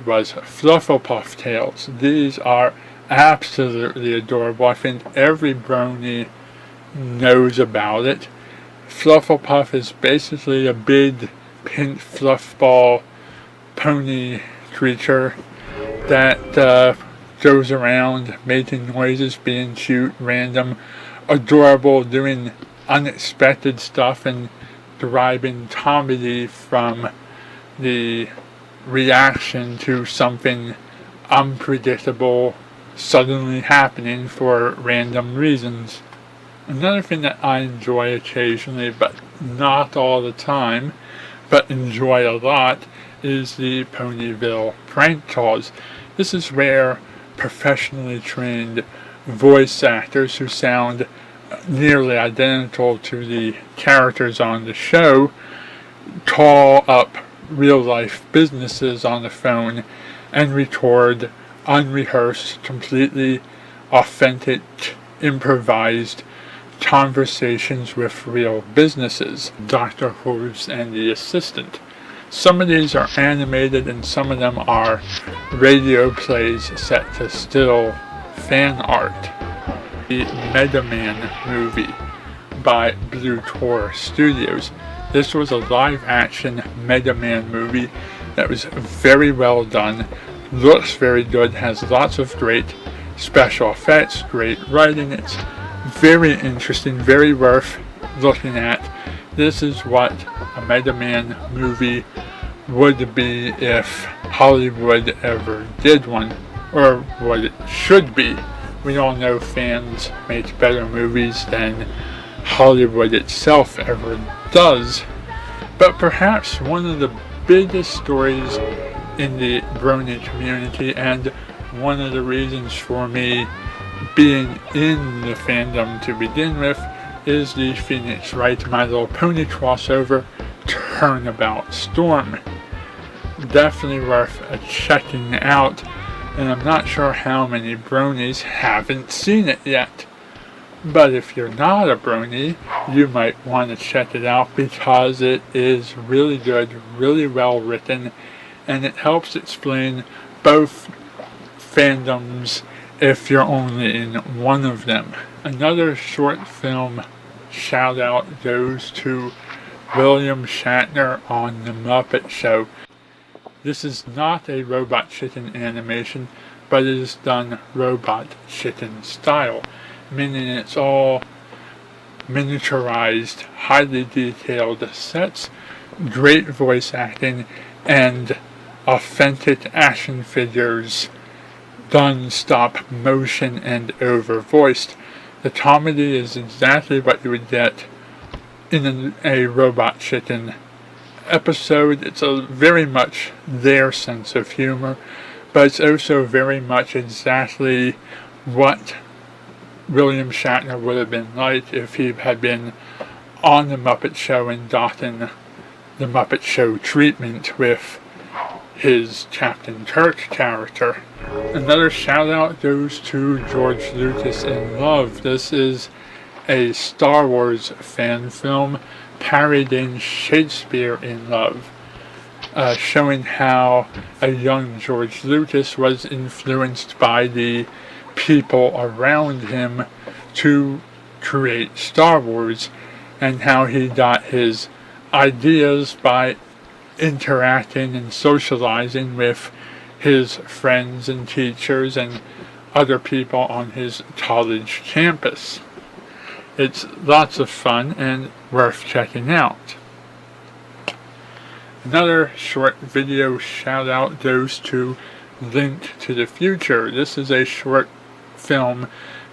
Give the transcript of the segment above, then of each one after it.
was Flufflepuff Tales. These are absolutely adorable. I think every brony knows about it. Flufflepuff is basically a big pink fluffball pony creature that goes around making noises, being cute, random, adorable, doing unexpected stuff, and deriving comedy from the reaction to something unpredictable suddenly happening for random reasons. Another thing that I enjoy occasionally, but not all the time, but enjoy a lot, is the Ponyville prank calls. This is where professionally trained voice actors who sound nearly identical to the characters on the show call up real-life businesses on the phone and record unrehearsed, completely authentic, improvised conversations with real businesses, Dr. Hooves and the assistant. Some of these are animated and some of them are radio plays set to still fan art. The Mega Man movie by BlueStar Studios. This was a live-action Mega Man movie that was very well done, looks very good, has lots of great special effects, great writing. It's very interesting, very worth looking at. This is what a Mega Man movie would be if Hollywood ever did one, or what it should be. We all know fans make better movies than Hollywood itself ever does, but perhaps one of the biggest stories in the brony community, and one of the reasons for me being in the fandom to begin with, is the Phoenix Wright My Little Pony crossover Turnabout Storm. Definitely worth checking out, and I'm not sure how many bronies haven't seen it yet. But if you're not a brony, you might want to check it out because it is really good, really well written, and it helps explain both fandoms if you're only in one of them. Another short film shout out goes to William Shatner on The Muppet Show. This is not a Robot Chicken animation, but it is done Robot Chicken style, meaning it's all miniaturized, highly detailed sets, great voice acting, and authentic action figures done stop motion and over voiced. The comedy is exactly what you would get in a Robot Chicken episode. It's very much their sense of humor, but it's also very much exactly what William Shatner would have been like if he had been on The Muppet Show and gotten The Muppet Show treatment with his Captain Kirk character. Another shout out goes to George Lucas in Love. This is a Star Wars fan film parodying Shakespeare in Love, showing how a young George Lucas was influenced by the people around him to create Star Wars, and how he got his ideas by interacting and socializing with his friends and teachers and other people on his college campus. It's lots of fun and worth checking out. Another short video shout out goes to Link to the Future. This is a short film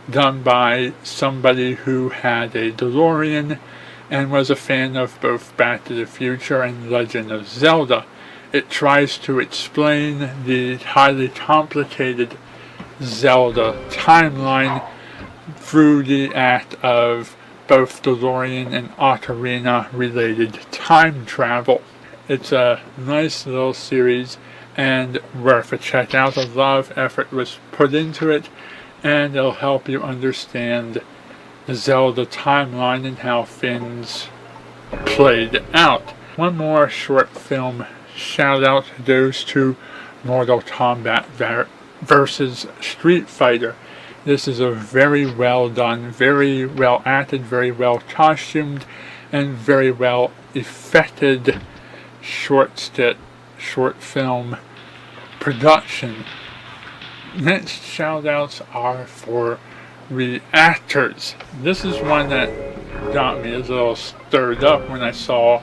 done by somebody who had a DeLorean and was a fan of both Back to the Future and Legend of Zelda. It tries to explain the highly complicated Zelda timeline through the act of both DeLorean and ocarina related time travel. It's a nice little series and worth a check out. A lot of effort was put into it, and it'll help you understand the Zelda timeline and how things played out. One more short film shout out goes to Mortal Kombat versus Street Fighter. This is a very well done, very well acted, very well costumed, and very well effected short film production. Next shoutouts are for reactors. This is one that got me a little stirred up when I saw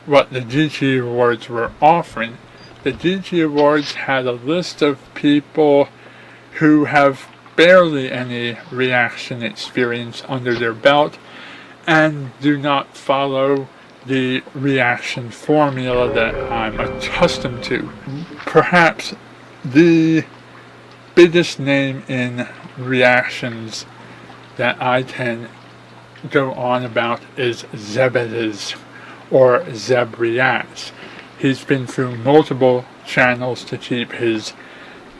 what the GT Awards were offering. The GT Awards had a list of people who have barely any reaction experience under their belt and do not follow the reaction formula that I'm accustomed to. Perhaps the biggest name in reactions that I can go on about is Zeb or Zeb Reacts. He's been through multiple channels to keep his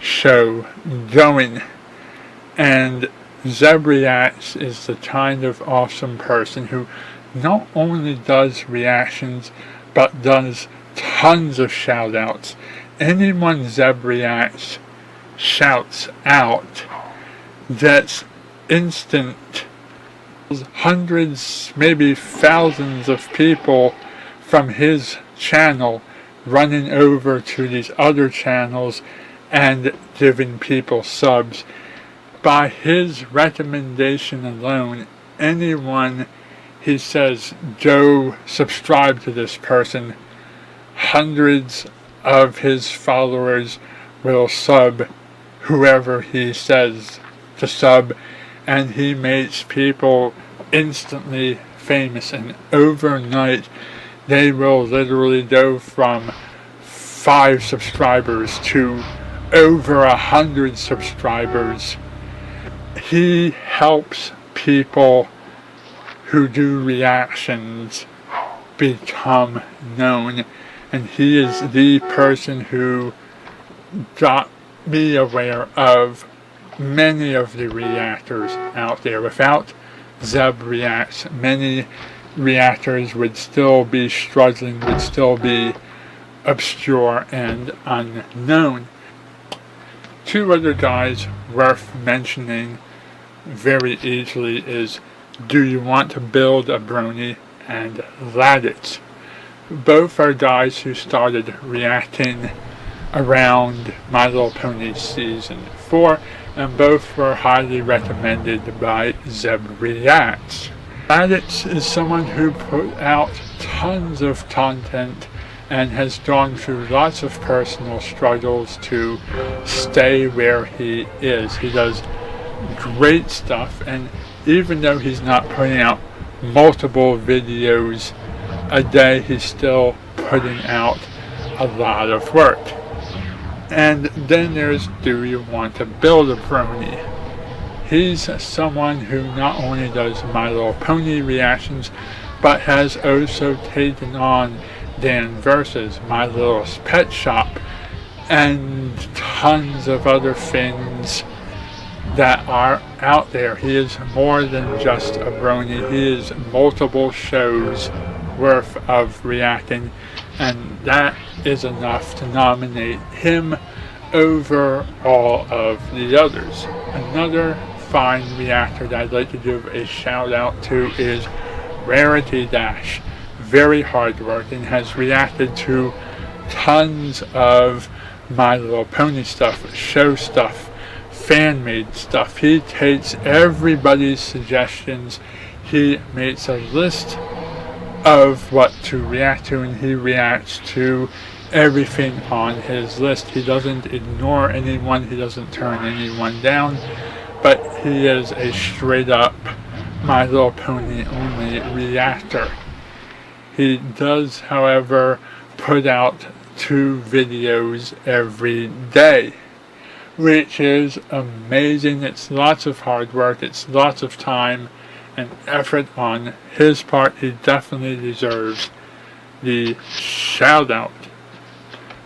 show going, and Zeb Reacts is the kind of awesome person who not only does reactions but does tons of shoutouts. Anyone Zeb Reacts shouts out gets instant hundreds, maybe thousands of people from his channel running over to these other channels and giving people subs. By his recommendation alone, anyone he says, "Go subscribe to this person," hundreds of his followers will sub whoever he says to sub, and he makes people instantly famous, and overnight they will literally go from 5 subscribers to over 100 subscribers. He helps people who do reactions become known, and he is the person who got me aware of many of the reactors out there. Without Zeb Reacts, many reactors would still be struggling, would still be obscure and unknown. 2 other guys worth mentioning very easily is Do You Want to Build a Brony and LaDix. Both are guys who started reacting around My Little Pony Season 4, and both were highly recommended by Zeb Reacts. LaDix is someone who put out tons of content and has gone through lots of personal struggles to stay where he is. He does great stuff, and even though he's not putting out multiple videos a day, he's still putting out a lot of work. And then there's Do You Want to Build a Brony? He's someone who not only does My Little Pony reactions, but has also taken on Dan Versus, My Little Pet Shop, and tons of other things that are out there. He is more than just a brony. He is multiple shows worth of reacting, and that is enough to nominate him over all of the others. Another fine reactor that I'd like to give a shout out to is Rarity Dash. Very hardworking, has reacted to tons of My Little Pony stuff, show stuff, fan-made stuff. He takes everybody's suggestions, he makes a list of what to react to, and he reacts to everything on his list. He doesn't ignore anyone, he doesn't turn anyone down, but he is a straight up My Little Pony only reactor. He does, however, put out 2 videos every day, which is amazing. It's lots of hard work, it's lots of time and effort on his part. He definitely deserves the shout out.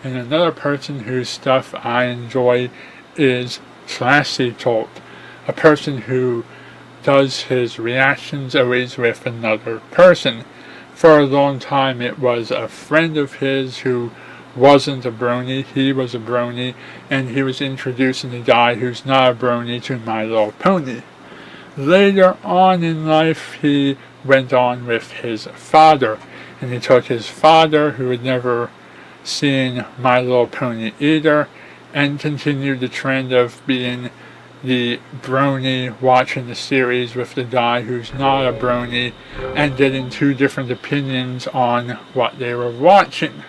And another person whose stuff I enjoy is /CCult, a person who does his reactions always with another person. For a long time it was a friend of his who wasn't a brony, he was a brony, and he was introducing the guy who's not a brony to My Little Pony. Later on in life, he went on with his father, and he took his father, who had never seen My Little Pony either, and continued the trend of being the brony watching the series with the guy who's not a brony, and getting two different opinions on what they were watching.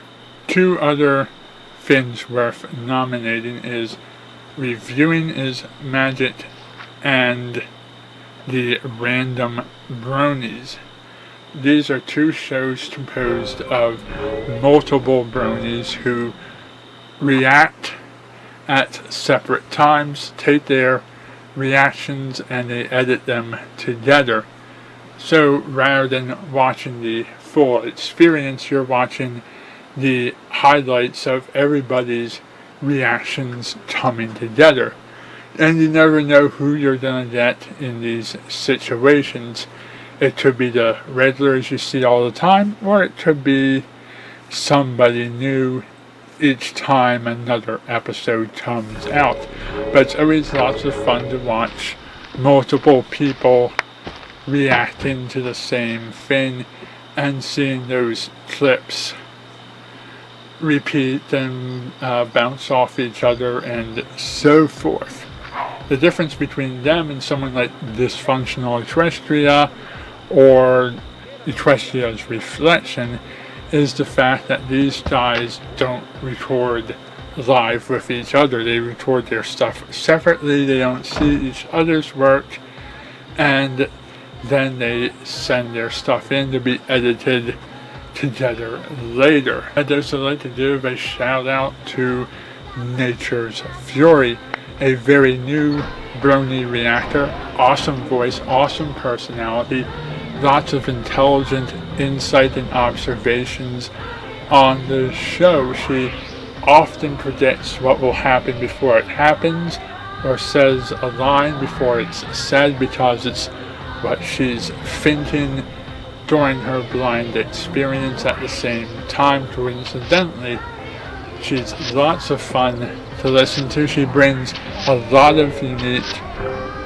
Two other things worth nominating is Reviewing is Magic and the Random Bronies. These are two shows composed of multiple bronies who react at separate times, take their reactions, and they edit them together. So rather than watching the full experience, you're watching the highlights of everybody's reactions coming together. And you never know who you're going to get in these situations. It could be the regulars you see all the time, or it could be somebody new each time another episode comes out. But it's always lots of fun to watch multiple people reacting to the same thing and seeing those clips repeat and bounce off each other and so forth. The difference between them and someone like Dysfunctional Equestria or Equestria's Reflection is the fact that these guys don't record live with each other. They record their stuff separately, they don't see each other's work, and then they send their stuff in to be edited together later. I'd also like to give a shout out to CoHNaturesFury, a very new brony reactor. Awesome voice, awesome personality, lots of intelligent insight and observations on the show. She often predicts what will happen before it happens, or says a line before it's said, because it's what she's thinking during her blind experience at the same time. Coincidentally, she's lots of fun to listen to. She brings a lot of unique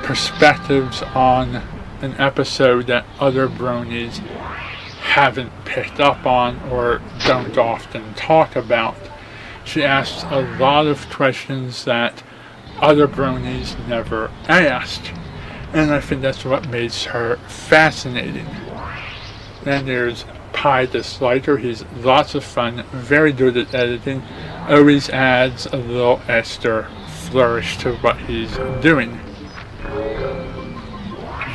perspectives on an episode that other bronies haven't picked up on or don't often talk about. She asks a lot of questions that other bronies never asked, and I think that's what makes her fascinating. Then there's Pie the Slider. He's lots of fun, very good at editing, always adds a little extra flourish to what he's doing.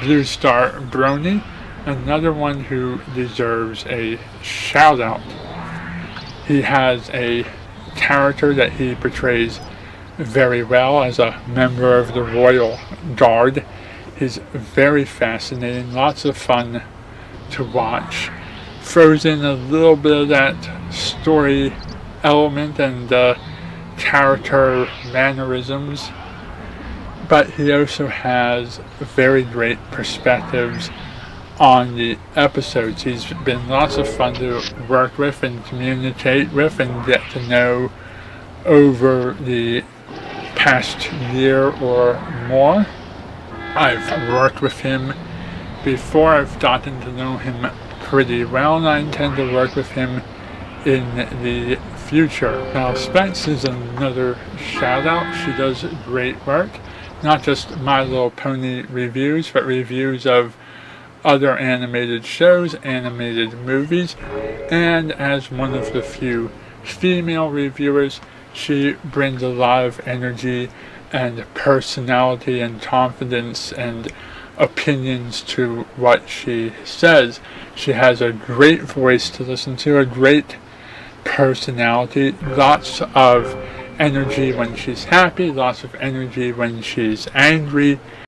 BlueStar Brony, another one who deserves a shout out. He has a character that he portrays very well as a member of the Royal Guard. He's very fascinating, lots of fun to watch. Throws in a little bit of that story element and character mannerisms, but he also has very great perspectives on the episodes. He's been lots of fun to work with and communicate with and get to know over the past year or more. I've worked with him before. I've gotten to know him pretty well, and I intend to work with him in the future. CellSpex is another shout out. She does great work, not just My Little Pony reviews, but reviews of other animated shows, animated movies, and as one of the few female reviewers, she brings a lot of energy and personality and confidence and opinions to what she says. She has a great voice to listen to, a great personality, lots of energy when she's happy, lots of energy when she's angry,